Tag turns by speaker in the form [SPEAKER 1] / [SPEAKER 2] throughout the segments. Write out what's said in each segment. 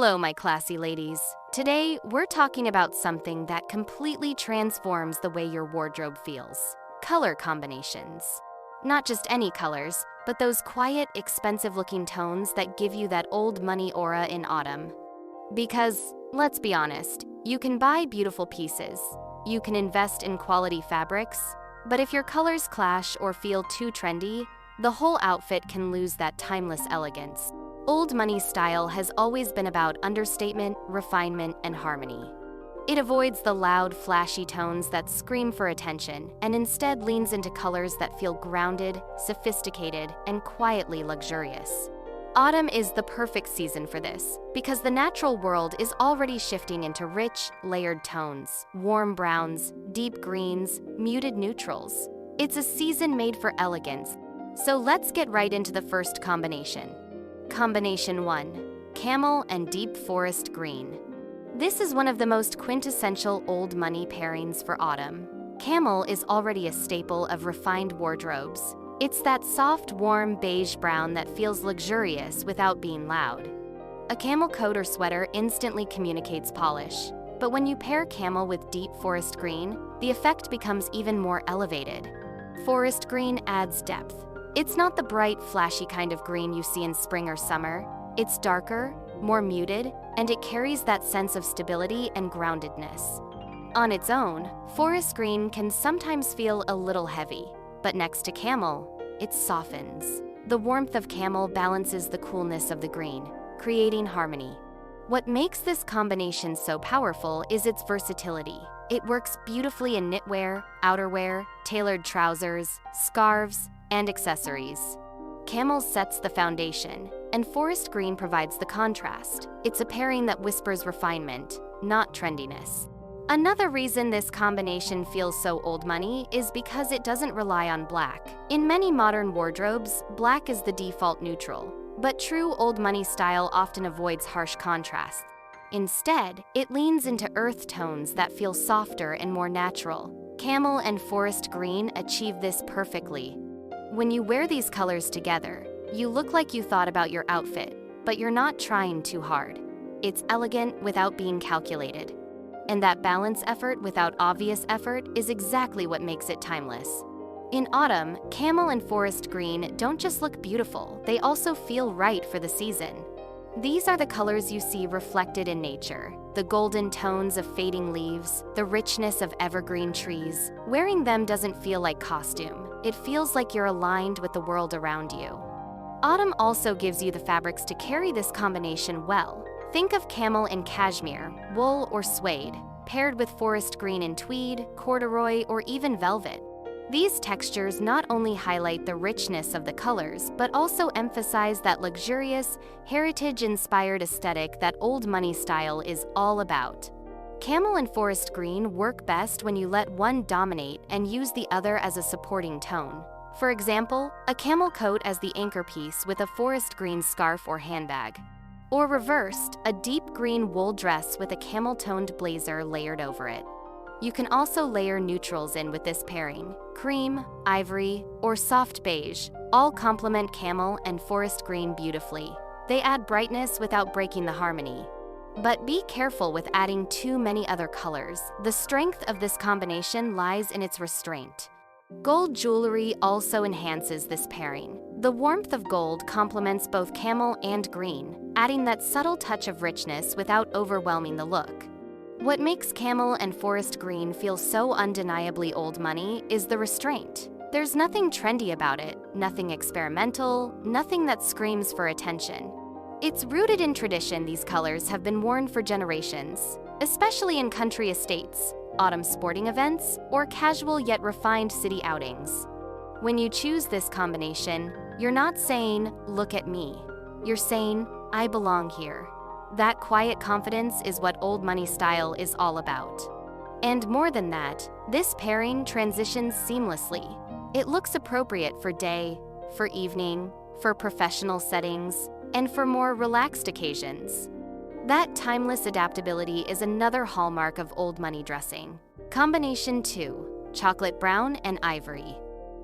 [SPEAKER 1] Hello, my classy ladies. Today, we're talking about something that completely transforms the way your wardrobe feels: color combinations. Not just any colors, but those quiet, expensive-looking tones that give you that old money aura in autumn. Because, let's be honest, you can buy beautiful pieces, you can invest in quality fabrics, but if your colors clash or feel too trendy, the whole outfit can lose that timeless elegance. Old money style has always been about understatement, refinement, and harmony. It avoids the loud, flashy tones that scream for attention and instead leans into colors that feel grounded, sophisticated, and quietly luxurious. Autumn is the perfect season for this because the natural world is already shifting into rich, layered tones: warm browns, deep greens, muted neutrals. It's a season made for elegance. So let's get right into the first combination. Combination 1. Camel and Deep Forest Green. This is one of the most quintessential old money pairings for autumn. Camel is already a staple of refined wardrobes. It's that soft, warm beige brown that feels luxurious without being loud. A camel coat or sweater instantly communicates polish, but when you pair camel with deep forest green, the effect becomes even more elevated. Forest green adds depth. It's not the bright, flashy kind of green you see in spring or summer. It's darker, more muted, and it carries that sense of stability and groundedness. On its own, forest green can sometimes feel a little heavy, but next to camel, it softens. The warmth of camel balances the coolness of the green, creating harmony. What makes this combination so powerful is its versatility. It works beautifully in knitwear, outerwear, tailored trousers, scarves, and accessories. Camel sets the foundation, and forest green provides the contrast. It's a pairing that whispers refinement, not trendiness. Another reason this combination feels so old money is because it doesn't rely on black. In many modern wardrobes, black is the default neutral, but true old money style often avoids harsh contrasts. Instead, it leans into earth tones that feel softer and more natural. Camel and forest green achieve this perfectly. When you wear these colors together, you look like you thought about your outfit, but you're not trying too hard. It's elegant without being calculated. And that balance effort without obvious effort is exactly what makes it timeless. In autumn, camel and forest green don't just look beautiful, they also feel right for the season. These are the colors you see reflected in nature: the golden tones of fading leaves, the richness of evergreen trees. Wearing them doesn't feel like costume. It feels like you're aligned with the world around you. Autumn also gives you the fabrics to carry this combination well. Think of camel in cashmere, wool, or suede, paired with forest green in tweed, corduroy, or even velvet. These textures not only highlight the richness of the colors, but also emphasize that luxurious, heritage-inspired aesthetic that old money style is all about. Camel and forest green work best when you let one dominate and use the other as a supporting tone. For example, a camel coat as the anchor piece with a forest green scarf or handbag. Or reversed, a deep green wool dress with a camel-toned blazer layered over it. You can also layer neutrals in with this pairing. Cream, ivory, or soft beige all complement camel and forest green beautifully. They add brightness without breaking the harmony. But be careful with adding too many other colors. The strength of this combination lies in its restraint. Gold jewelry also enhances this pairing. The warmth of gold complements both camel and green, adding that subtle touch of richness without overwhelming the look. What makes camel and forest green feel so undeniably old money is the restraint. There's nothing trendy about it, nothing experimental, nothing that screams for attention. It's rooted in tradition. These colors have been worn for generations, especially in country estates, autumn sporting events, or casual yet refined city outings. When you choose this combination, you're not saying, "Look at me." You're saying, "I belong here." That quiet confidence is what old money style is all about. And more than that, this pairing transitions seamlessly. It looks appropriate for day, for evening, for professional settings, and for more relaxed occasions. That timeless adaptability is another hallmark of old money dressing. Combination 2. Chocolate brown and ivory.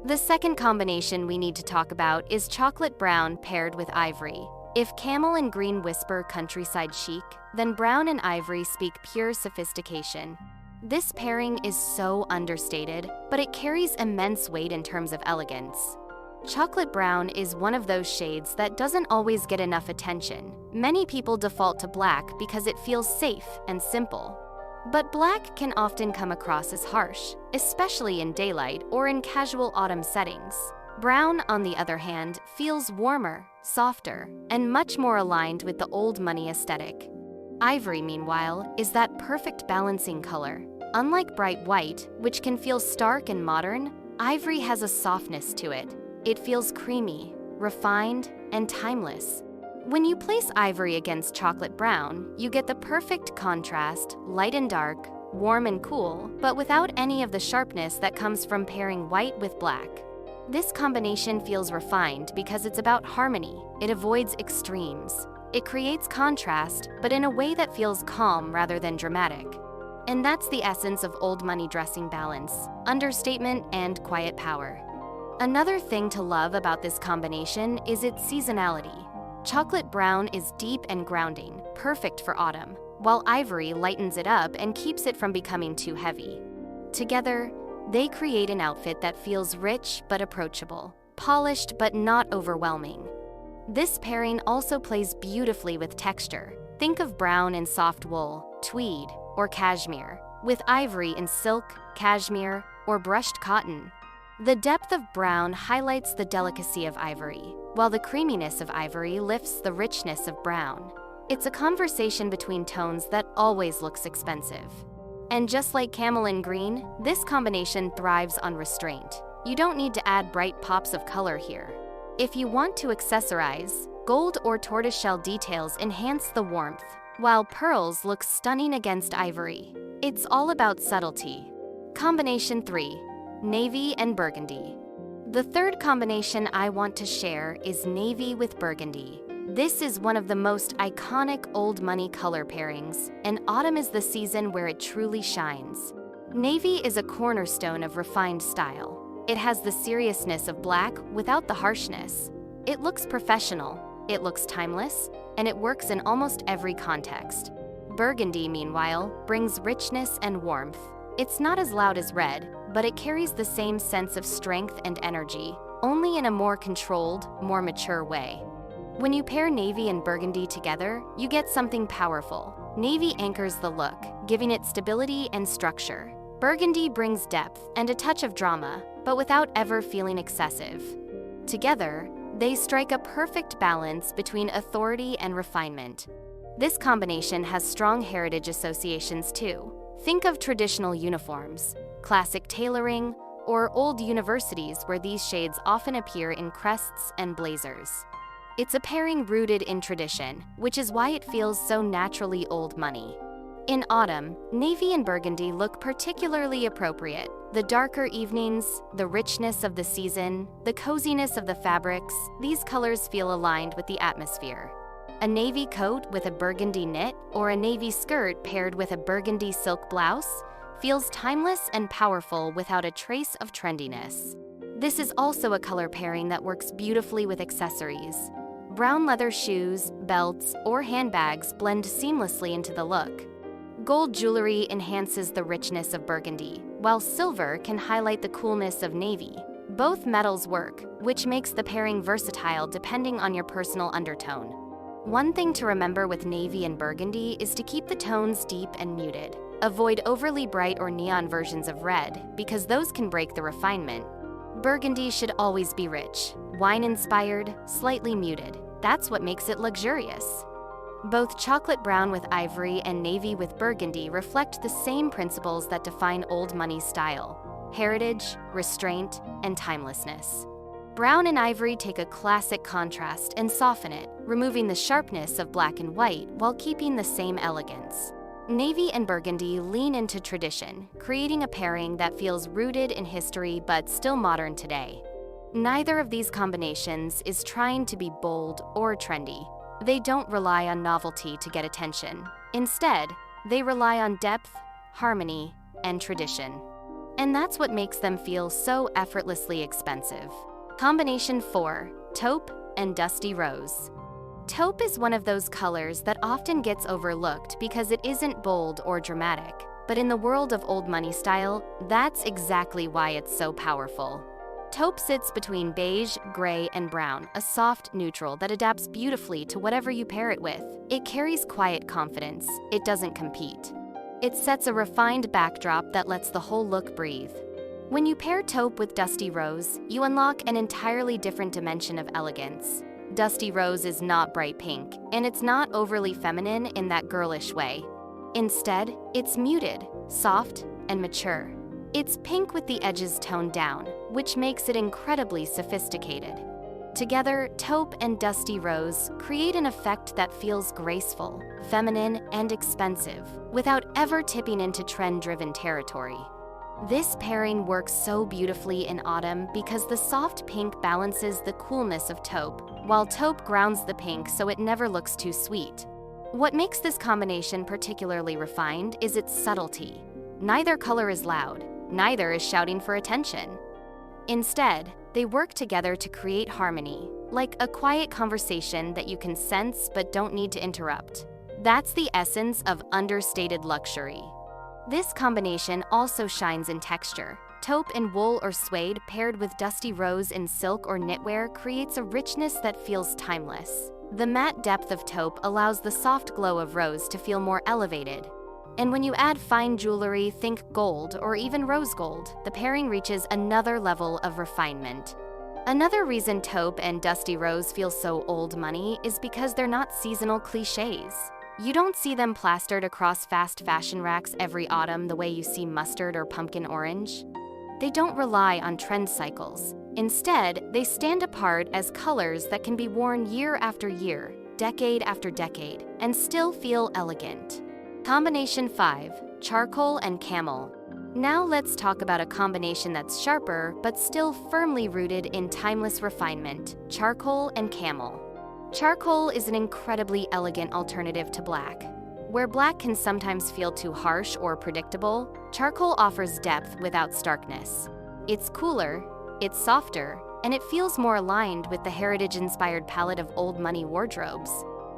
[SPEAKER 1] The second combination we need to talk about is chocolate brown paired with ivory. If camel and green whisper countryside chic, then brown and ivory speak pure sophistication. This pairing is so understated, but it carries immense weight in terms of elegance. Chocolate brown is one of those shades that doesn't always get enough attention. Many people default to black because it feels safe and simple. But black can often come across as harsh, especially in daylight or in casual autumn settings. Brown, on the other hand, feels warmer, softer, and much more aligned with the old money aesthetic. Ivory, meanwhile, is that perfect balancing color. Unlike bright white, which can feel stark and modern, ivory has a softness to it. It feels creamy, refined, and timeless. When you place ivory against chocolate brown, you get the perfect contrast, light and dark, warm and cool, but without any of the sharpness that comes from pairing white with black. This combination feels refined because it's about harmony. It avoids extremes. It creates contrast, but in a way that feels calm rather than dramatic. And that's the essence of old money dressing: balance, understatement, and quiet power. Another thing to love about this combination is its seasonality. Chocolate brown is deep and grounding, perfect for autumn, while ivory lightens it up and keeps it from becoming too heavy. Together, they create an outfit that feels rich but approachable, polished but not overwhelming. This pairing also plays beautifully with texture. Think of brown in soft wool, tweed, or cashmere, with ivory in silk, cashmere, or brushed cotton. The depth of brown highlights the delicacy of ivory, while the creaminess of ivory lifts the richness of brown. It's a conversation between tones that always looks expensive. And just like camel and green, this combination thrives on restraint. You don't need to add bright pops of color here. If you want to accessorize, gold or tortoiseshell details enhance the warmth, while pearls look stunning against ivory. It's all about subtlety. Combination 3. Navy and burgundy. The third combination I want to share is navy with burgundy. This is one of the most iconic old money color pairings, and autumn is the season where it truly shines. Navy is a cornerstone of refined style. It has the seriousness of black without the harshness. It looks professional, it looks timeless, and it works in almost every context. Burgundy, meanwhile, brings richness and warmth. It's not as loud as red, but it carries the same sense of strength and energy, only in a more controlled, more mature way. When you pair navy and burgundy together, you get something powerful. Navy anchors the look, giving it stability and structure. Burgundy brings depth and a touch of drama, but without ever feeling excessive. Together, they strike a perfect balance between authority and refinement. This combination has strong heritage associations too. Think of traditional uniforms, classic tailoring, or old universities where these shades often appear in crests and blazers. It's a pairing rooted in tradition, which is why it feels so naturally old money. In autumn, navy and burgundy look particularly appropriate. The darker evenings, the richness of the season, the coziness of the fabrics, these colors feel aligned with the atmosphere. A navy coat with a burgundy knit or a navy skirt paired with a burgundy silk blouse feels timeless and powerful without a trace of trendiness. This is also a color pairing that works beautifully with accessories. Brown leather shoes, belts, or handbags blend seamlessly into the look. Gold jewelry enhances the richness of burgundy, while silver can highlight the coolness of navy. Both metals work, which makes the pairing versatile depending on your personal undertone. One thing to remember with navy and burgundy is to keep the tones deep and muted. Avoid overly bright or neon versions of red, because those can break the refinement. Burgundy should always be rich, wine-inspired, slightly muted. That's what makes it luxurious. Both chocolate brown with ivory and navy with burgundy reflect the same principles that define old money style: heritage, restraint, and timelessness. Brown and ivory take a classic contrast and soften it, removing the sharpness of black and white while keeping the same elegance. Navy and burgundy lean into tradition, creating a pairing that feels rooted in history but still modern today. Neither of these combinations is trying to be bold or trendy. They don't rely on novelty to get attention. Instead, they rely on depth, harmony, and tradition. And that's what makes them feel so effortlessly expensive. Combination 4. Taupe and dusty rose. Taupe is one of those colors that often gets overlooked because it isn't bold or dramatic. But in the world of old money style, that's exactly why it's so powerful. Taupe sits between beige, gray, and brown, a soft neutral that adapts beautifully to whatever you pair it with. It carries quiet confidence. It doesn't compete. It sets a refined backdrop that lets the whole look breathe. When you pair taupe with dusty rose, you unlock an entirely different dimension of elegance. Dusty rose is not bright pink, and it's not overly feminine in that girlish way. Instead, it's muted, soft, and mature. It's pink with the edges toned down, which makes it incredibly sophisticated. Together, taupe and dusty rose create an effect that feels graceful, feminine, and expensive, without ever tipping into trend-driven territory. This pairing works so beautifully in autumn because the soft pink balances the coolness of taupe, while taupe grounds the pink so it never looks too sweet. What makes this combination particularly refined is its subtlety. Neither color is loud, neither is shouting for attention. Instead, they work together to create harmony, like a quiet conversation that you can sense but don't need to interrupt. That's the essence of understated luxury. This combination also shines in texture. Taupe in wool or suede paired with dusty rose in silk or knitwear creates a richness that feels timeless. The matte depth of taupe allows the soft glow of rose to feel more elevated. And when you add fine jewelry, think gold or even rose gold, the pairing reaches another level of refinement. Another reason taupe and dusty rose feel so old money is because they're not seasonal cliches. You don't see them plastered across fast fashion racks every autumn the way you see mustard or pumpkin orange. They don't rely on trend cycles. Instead, they stand apart as colors that can be worn year after year, decade after decade, and still feel elegant. Combination 5, charcoal and camel. Now let's talk about a combination that's sharper but still firmly rooted in timeless refinement, charcoal and camel. Charcoal is an incredibly elegant alternative to black. Where black can sometimes feel too harsh or predictable, charcoal offers depth without starkness. It's cooler, it's softer, and it feels more aligned with the heritage-inspired palette of old money wardrobes.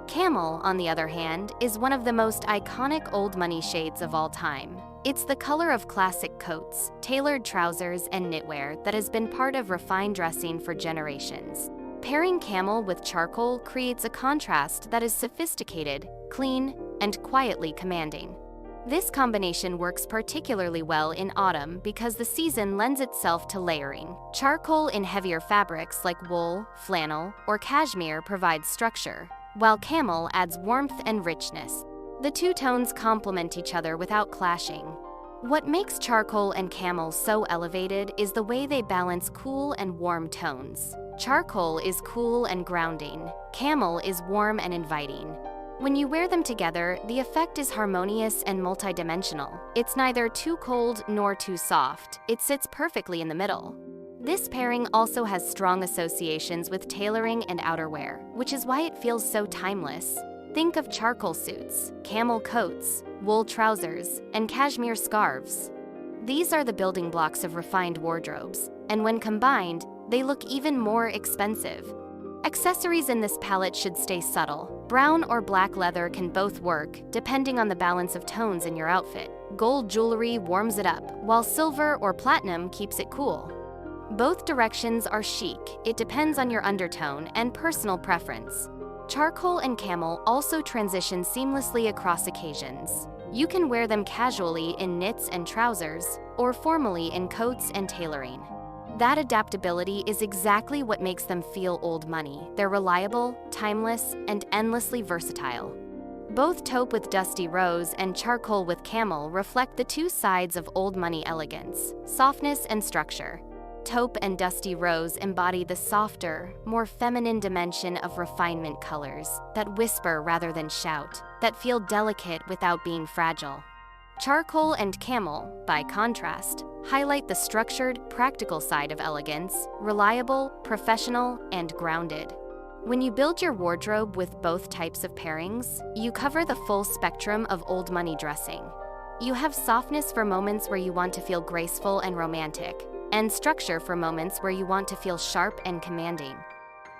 [SPEAKER 1] Camel, on the other hand, is one of the most iconic old money shades of all time. It's the color of classic coats, tailored trousers, and knitwear that has been part of refined dressing for generations. Pairing camel with charcoal creates a contrast that is sophisticated, clean, and quietly commanding. This combination works particularly well in autumn because the season lends itself to layering. Charcoal in heavier fabrics like wool, flannel, or cashmere provides structure, while camel adds warmth and richness. The two tones complement each other without clashing. What makes charcoal and camel so elevated is the way they balance cool and warm tones. Charcoal is cool and grounding. Camel is warm and inviting. When you wear them together, the effect is harmonious and multidimensional. It's neither too cold nor too soft. It sits perfectly in the middle. This pairing also has strong associations with tailoring and outerwear, which is why it feels so timeless. Think of charcoal suits, camel coats, wool trousers, and cashmere scarves. These are the building blocks of refined wardrobes, and when combined, they look even more expensive. Accessories in this palette should stay subtle. Brown or black leather can both work, depending on the balance of tones in your outfit. Gold jewelry warms it up, while silver or platinum keeps it cool. Both directions are chic. It depends on your undertone and personal preference. Charcoal and camel also transition seamlessly across occasions. You can wear them casually in knits and trousers, or formally in coats and tailoring. That adaptability is exactly what makes them feel old money. They're reliable, timeless, and endlessly versatile. Both taupe with dusty rose and charcoal with camel reflect the two sides of old money elegance, softness and structure. Taupe and dusty rose embody the softer, more feminine dimension of refinement colors that whisper rather than shout, that feel delicate without being fragile. Charcoal and camel, by contrast, highlight the structured, practical side of elegance, reliable, professional, and grounded. When you build your wardrobe with both types of pairings, you cover the full spectrum of old money dressing. You have softness for moments where you want to feel graceful and romantic, and structure for moments where you want to feel sharp and commanding.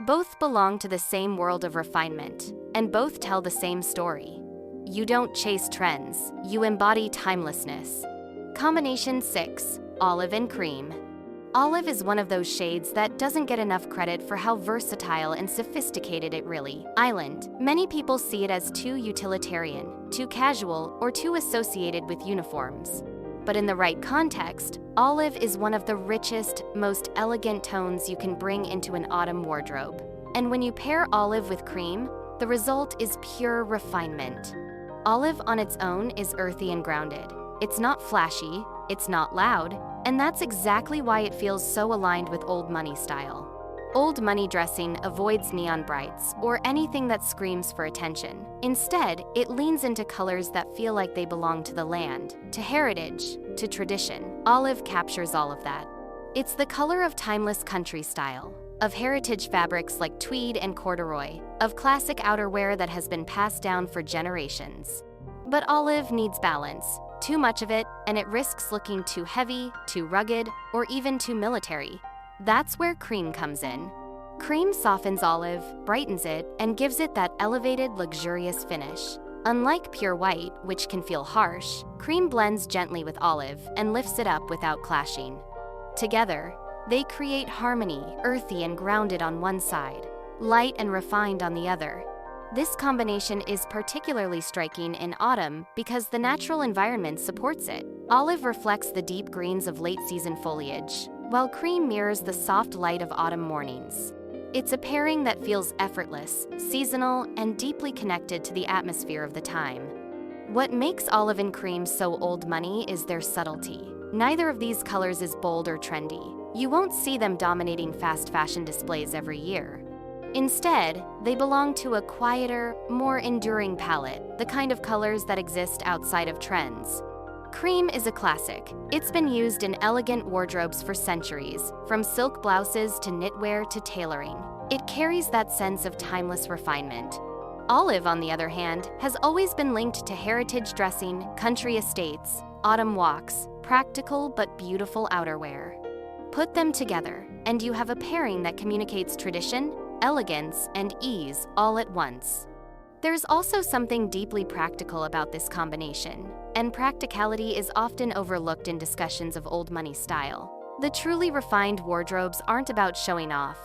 [SPEAKER 1] Both belong to the same world of refinement, and both tell the same story. You don't chase trends, you embody timelessness. Combination 6, olive and cream. Olive is one of those shades that doesn't get enough credit for how versatile and sophisticated it really is. Many people see it as too utilitarian, too casual, or too associated with uniforms. But in the right context, olive is one of the richest, most elegant tones you can bring into an autumn wardrobe. And when you pair olive with cream, the result is pure refinement. Olive on its own is earthy and grounded. It's not flashy, it's not loud, and that's exactly why it feels so aligned with old money style. Old money dressing avoids neon brights or anything that screams for attention. Instead, it leans into colors that feel like they belong to the land, to heritage, to tradition. Olive captures all of that. It's the color of timeless country style, of heritage fabrics like tweed and corduroy, of classic outerwear that has been passed down for generations. But olive needs balance. Too much of it, and it risks looking too heavy, too rugged, or even too military. That's where cream comes in. Cream softens olive, brightens it, and gives it that elevated, luxurious finish. Unlike pure white, which can feel harsh, cream blends gently with olive and lifts it up without clashing. Together, they create harmony, earthy and grounded on one side, light and refined on the other. This combination is particularly striking in autumn because the natural environment supports it. Olive reflects the deep greens of late-season foliage, while cream mirrors the soft light of autumn mornings. It's a pairing that feels effortless, seasonal, and deeply connected to the atmosphere of the time. What makes olive and cream so old money is their subtlety. Neither of these colors is bold or trendy. You won't see them dominating fast fashion displays every year. Instead, they belong to a quieter, more enduring palette, the kind of colors that exist outside of trends. Cream is a classic. It's been used in elegant wardrobes for centuries, from silk blouses to knitwear to tailoring. It carries that sense of timeless refinement. Olive, on the other hand, has always been linked to heritage dressing, country estates, autumn walks, practical but beautiful outerwear. Put them together, and you have a pairing that communicates tradition, elegance, and ease all at once. There's also something deeply practical about this combination, and practicality is often overlooked in discussions of old money style. The truly refined wardrobes aren't about showing off.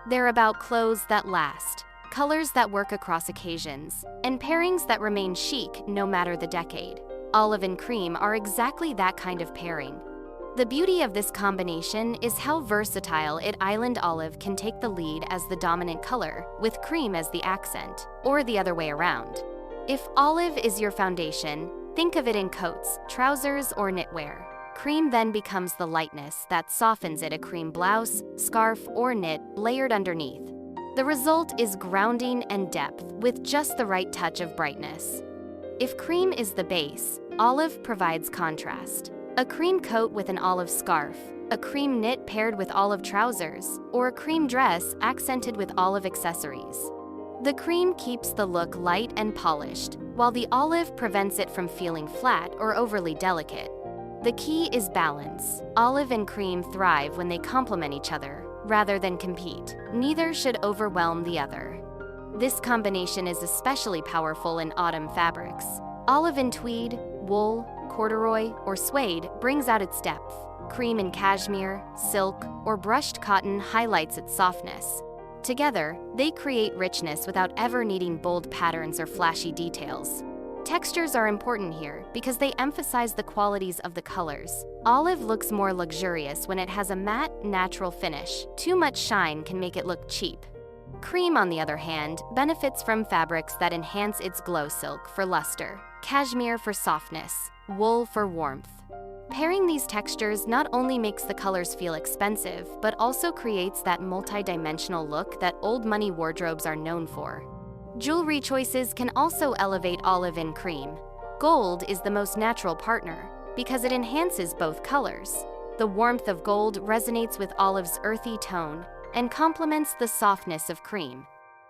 [SPEAKER 1] They're about clothes that last, colors that work across occasions, and pairings that remain chic no matter the decade. Olive and cream are exactly that kind of pairing. The beauty of this combination is how versatile island olive can take the lead as the dominant color, with cream as the accent, or the other way around. If olive is your foundation, think of it in coats, trousers, or knitwear. Cream then becomes the lightness that softens it, a cream blouse, scarf, or knit layered underneath. The result is grounding and depth with just the right touch of brightness. If cream is the base, olive provides contrast. A cream coat with an olive scarf, a cream knit paired with olive trousers, or a cream dress accented with olive accessories. The cream keeps the look light and polished, while the olive prevents it from feeling flat or overly delicate. The key is balance. Olive and cream thrive when they complement each other, rather than compete. Neither should overwhelm the other. This combination is especially powerful in autumn fabrics. Olive in tweed, wool, corduroy, or suede brings out its depth. Cream in cashmere, silk, or brushed cotton highlights its softness. Together, they create richness without ever needing bold patterns or flashy details. Textures are important here because they emphasize the qualities of the colors. Olive looks more luxurious when it has a matte, natural finish. Too much shine can make it look cheap. Cream, on the other hand, benefits from fabrics that enhance its glow: silk for luster, cashmere for softness, wool for warmth. Pairing these textures not only makes the colors feel expensive, but also creates that multi-dimensional look that old money wardrobes are known for. Jewelry choices can also elevate olive and cream. Gold is the most natural partner because it enhances both colors. The warmth of gold resonates with olive's earthy tone and complements the softness of cream.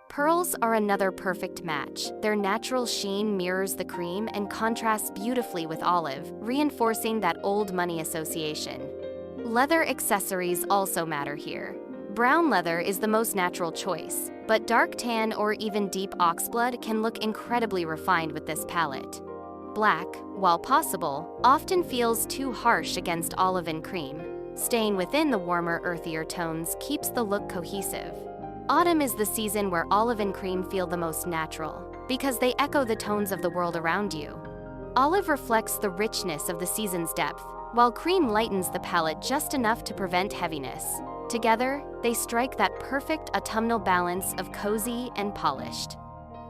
[SPEAKER 1] Pearls are another perfect match. Their natural sheen mirrors the cream and contrasts beautifully with olive, reinforcing that old money association. Leather accessories also matter here. Brown leather is the most natural choice, but dark tan or even deep oxblood can look incredibly refined with this palette. Black, while possible, often feels too harsh against olive and cream. Staying within the warmer, earthier tones keeps the look cohesive. Autumn is the season where olive and cream feel the most natural, because they echo the tones of the world around you. Olive reflects the richness of the season's depth, while cream lightens the palette just enough to prevent heaviness. Together, they strike that perfect autumnal balance of cozy and polished.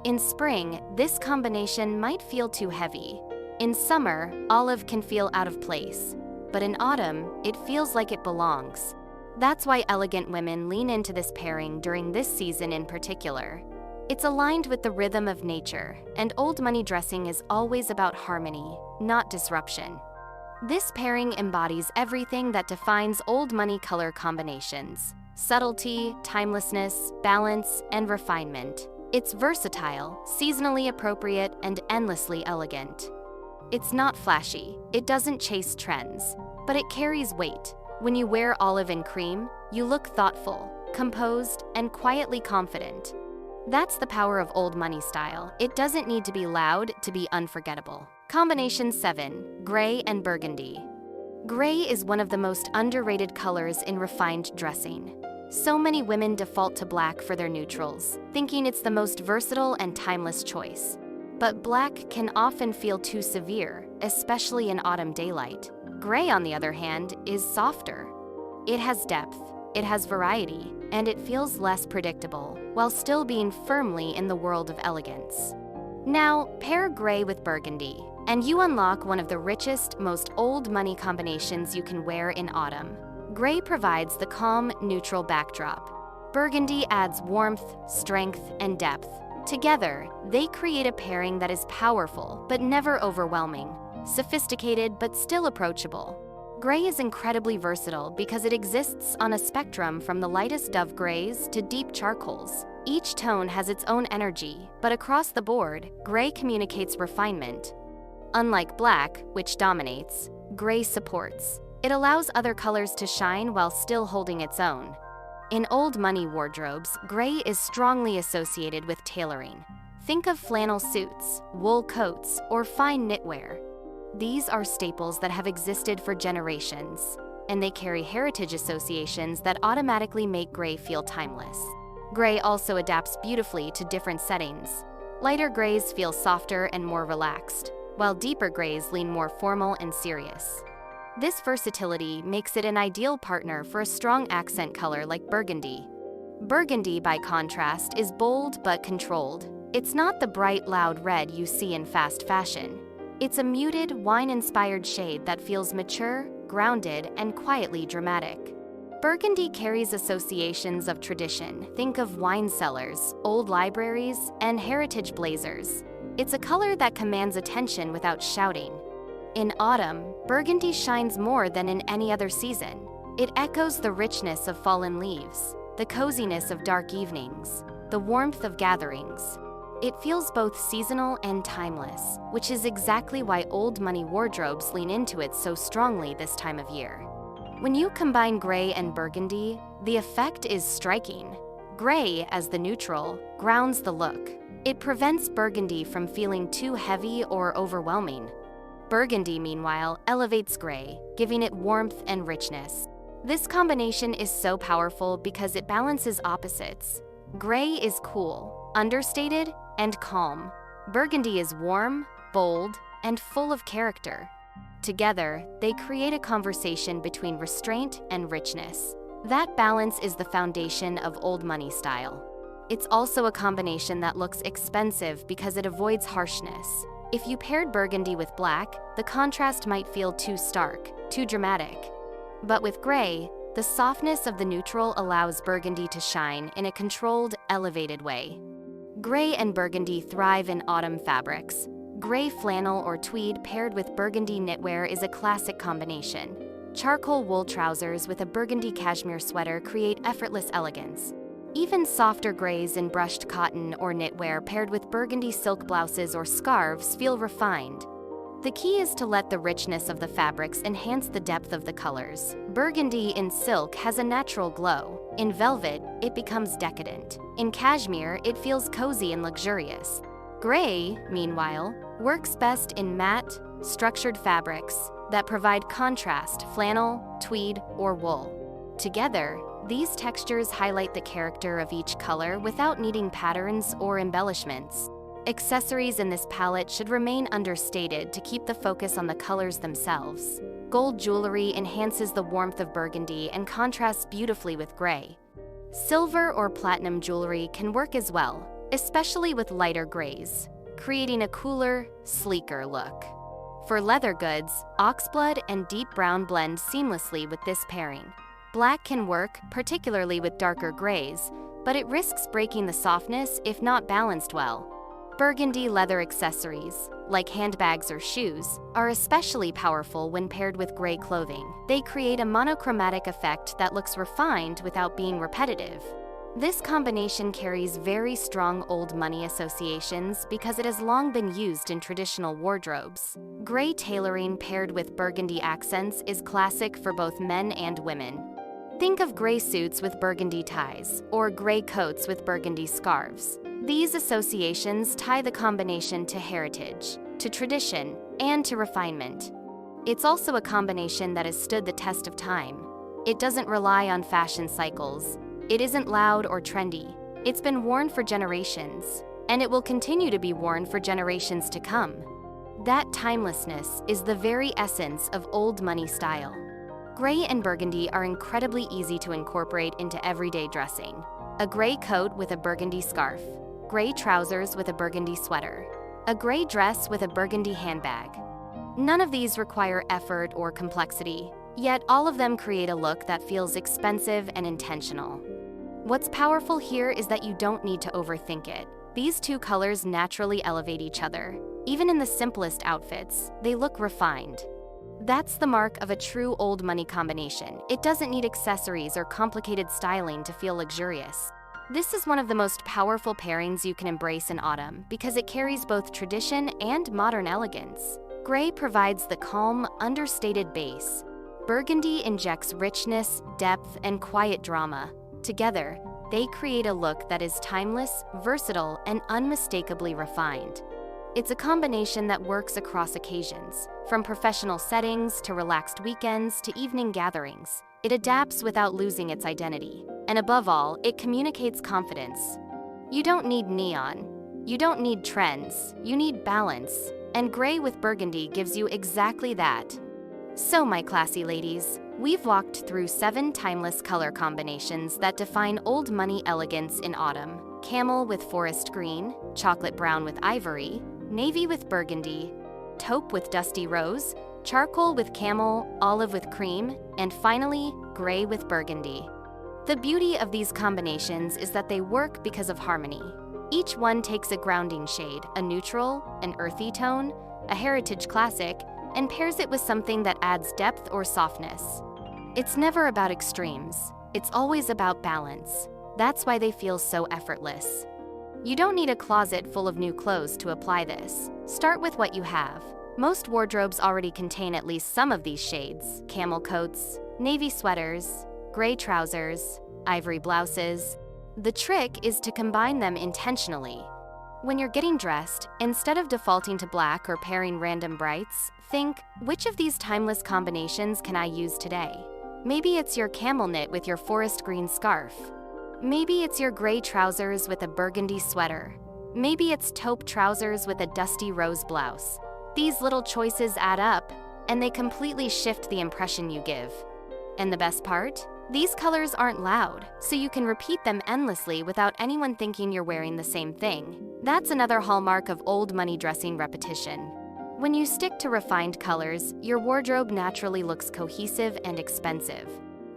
[SPEAKER 1] In spring, this combination might feel too heavy. In summer, olive can feel out of place, but in autumn, it feels like it belongs. That's why elegant women lean into this pairing during this season in particular. It's aligned with the rhythm of nature, and old money dressing is always about harmony, not disruption. This pairing embodies everything that defines old money color combinations: subtlety, timelessness, balance, and refinement. It's versatile, seasonally appropriate, and endlessly elegant. It's not flashy, it doesn't chase trends, but it carries weight. When you wear olive and cream, you look thoughtful, composed, and quietly confident. That's the power of old money style. It doesn't need to be loud to be unforgettable. Combination 7, Gray and Burgundy. Gray is one of the most underrated colors in refined dressing. So many women default to black for their neutrals, thinking it's the most versatile and timeless choice. But black can often feel too severe, especially in autumn daylight. Gray, on the other hand, is softer. It has depth, it has variety, and it feels less predictable, while still being firmly in the world of elegance. Now, pair gray with burgundy, and you unlock one of the richest, most old money combinations you can wear in autumn. Gray provides the calm, neutral backdrop. Burgundy adds warmth, strength, and depth. Together, they create a pairing that is powerful but never overwhelming, sophisticated but still approachable. Gray is incredibly versatile because it exists on a spectrum from the lightest dove grays to deep charcoals. Each tone has its own energy, but across the board, gray communicates refinement. Unlike black, which dominates, gray supports. It allows other colors to shine while still holding its own. In old money wardrobes, gray is strongly associated with tailoring. Think of flannel suits, wool coats, or fine knitwear. These are staples that have existed for generations, and they carry heritage associations that automatically make gray feel timeless. Gray also adapts beautifully to different settings. Lighter grays feel softer and more relaxed, while deeper grays lean more formal and serious. This versatility makes it an ideal partner for a strong accent color like burgundy. Burgundy, by contrast, is bold but controlled. It's not the bright, loud red you see in fast fashion. It's a muted, wine-inspired shade that feels mature, grounded, and quietly dramatic. Burgundy carries associations of tradition. Think of wine cellars, old libraries, and heritage blazers. It's a color that commands attention without shouting. In autumn, burgundy shines more than in any other season. It echoes the richness of fallen leaves, the coziness of dark evenings, the warmth of gatherings. It feels both seasonal and timeless, which is exactly why old money wardrobes lean into it so strongly this time of year. When you combine gray and burgundy, the effect is striking. Gray, as the neutral, grounds the look. It prevents burgundy from feeling too heavy or overwhelming. Burgundy, meanwhile, elevates gray, giving it warmth and richness. This combination is so powerful because it balances opposites. Gray is cool, understated, and calm. Burgundy is warm, bold, and full of character. Together, they create a conversation between restraint and richness. That balance is the foundation of old money style. It's also a combination that looks expensive because it avoids harshness. If you paired burgundy with black, the contrast might feel too stark, too dramatic. But with gray, the softness of the neutral allows burgundy to shine in a controlled, elevated way. Gray and burgundy thrive in autumn fabrics. Gray flannel or tweed paired with burgundy knitwear is a classic combination. Charcoal wool trousers with a burgundy cashmere sweater create effortless elegance. Even softer grays in brushed cotton or knitwear paired with burgundy silk blouses or scarves feel refined. The key is to let the richness of the fabrics enhance the depth of the colors. Burgundy in silk has a natural glow. In velvet, it becomes decadent. In cashmere, it feels cozy and luxurious. Gray, meanwhile, works best in matte, structured fabrics that provide contrast: flannel, tweed, or wool. Together, these textures highlight the character of each color without needing patterns or embellishments. Accessories in this palette should remain understated to keep the focus on the colors themselves. Gold jewelry enhances the warmth of burgundy and contrasts beautifully with gray. Silver or platinum jewelry can work as well, especially with lighter grays, creating a cooler, sleeker look. For leather goods, oxblood and deep brown blend seamlessly with this pairing. Black can work, particularly with darker grays, but it risks breaking the softness if not balanced well. Burgundy leather accessories, like handbags or shoes, are especially powerful when paired with gray clothing. They create a monochromatic effect that looks refined without being repetitive. This combination carries very strong old money associations because it has long been used in traditional wardrobes. Gray tailoring paired with burgundy accents is classic for both men and women. Think of gray suits with burgundy ties, or gray coats with burgundy scarves. These associations tie the combination to heritage, to tradition, and to refinement. It's also a combination that has stood the test of time. It doesn't rely on fashion cycles. It isn't loud or trendy. It's been worn for generations, and it will continue to be worn for generations to come. That timelessness is the very essence of old money style. Gray and burgundy are incredibly easy to incorporate into everyday dressing. A gray coat with a burgundy scarf, gray trousers with a burgundy sweater, a gray dress with a burgundy handbag. None of these require effort or complexity, yet all of them create a look that feels expensive and intentional. What's powerful here is that you don't need to overthink it. These two colors naturally elevate each other. Even in the simplest outfits, they look refined. That's the mark of a true old money combination. It doesn't need accessories or complicated styling to feel luxurious. This is one of the most powerful pairings you can embrace in autumn because it carries both tradition and modern elegance. Gray provides the calm, understated base. Burgundy injects richness, depth, and quiet drama. Together, they create a look that is timeless, versatile, and unmistakably refined. It's a combination that works across occasions, from professional settings to relaxed weekends to evening gatherings. It adapts without losing its identity. And above all, it communicates confidence. You don't need neon. You don't need trends. You need balance. And gray with burgundy gives you exactly that. So, my classy ladies, we've walked through 7 timeless color combinations that define old money elegance in autumn. Camel with forest green, chocolate brown with ivory, navy with burgundy, taupe with dusty rose, charcoal with camel, olive with cream, and finally, gray with burgundy. The beauty of these combinations is that they work because of harmony. Each one takes a grounding shade, a neutral, an earthy tone, a heritage classic, and pairs it with something that adds depth or softness. It's never about extremes. It's always about balance. That's why they feel so effortless. You don't need a closet full of new clothes to apply this. Start with what you have. Most wardrobes already contain at least some of these shades: camel coats, navy sweaters, gray trousers, ivory blouses. The trick is to combine them intentionally. When you're getting dressed, instead of defaulting to black or pairing random brights, think, which of these timeless combinations can I use today? Maybe it's your camel knit with your forest green scarf. Maybe it's your gray trousers with a burgundy sweater. Maybe it's taupe trousers with a dusty rose blouse. These little choices add up, and they completely shift the impression you give. And the best part? These colors aren't loud, so you can repeat them endlessly without anyone thinking you're wearing the same thing. That's another hallmark of old money dressing: repetition. When you stick to refined colors, your wardrobe naturally looks cohesive and expensive.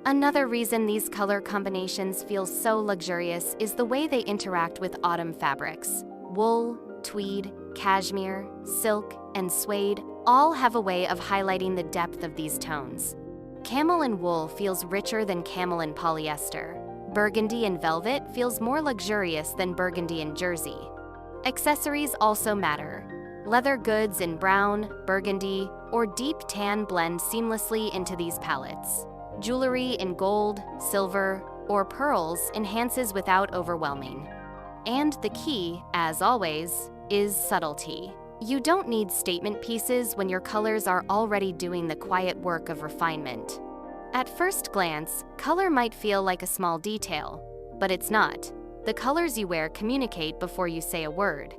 [SPEAKER 1] Another reason these color combinations feel so luxurious is the way they interact with autumn fabrics. Wool, tweed, cashmere, silk, and suede all have a way of highlighting the depth of these tones. Camel and wool feels richer than camel and polyester. Burgundy and velvet feels more luxurious than burgundy and jersey. Accessories also matter. Leather goods in brown, burgundy, or deep tan blend seamlessly into these palettes. Jewelry in gold, silver, or pearls enhances without overwhelming. And the key, as always, is subtlety. You don't need statement pieces when your colors are already doing the quiet work of refinement. At first glance, color might feel like a small detail, but it's not. The colors you wear communicate before you say a word.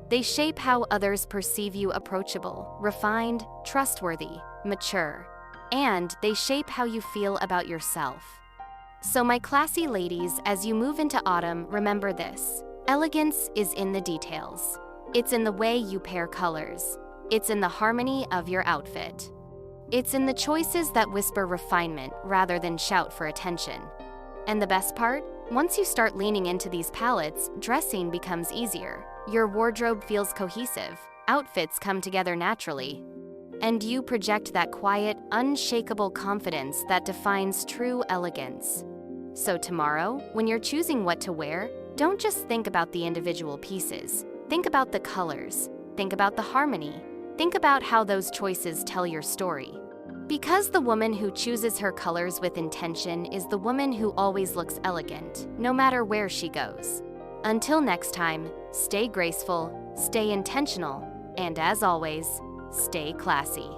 [SPEAKER 1] They shape how others perceive you: approachable, refined, trustworthy, mature. And they shape how you feel about yourself. So my classy ladies, as you move into autumn, remember this: elegance is in the details. It's in the way you pair colors. It's in the harmony of your outfit. It's in the choices that whisper refinement rather than shout for attention. And the best part? Once you start leaning into these palettes, dressing becomes easier. Your wardrobe feels cohesive, outfits come together naturally, and you project that quiet, unshakable confidence that defines true elegance. So tomorrow, when you're choosing what to wear, don't just think about the individual pieces. Think about the colors. Think about the harmony. Think about how those choices tell your story. Because the woman who chooses her colors with intention is the woman who always looks elegant, no matter where she goes. Until next time, stay graceful, stay intentional, and as always, stay classy.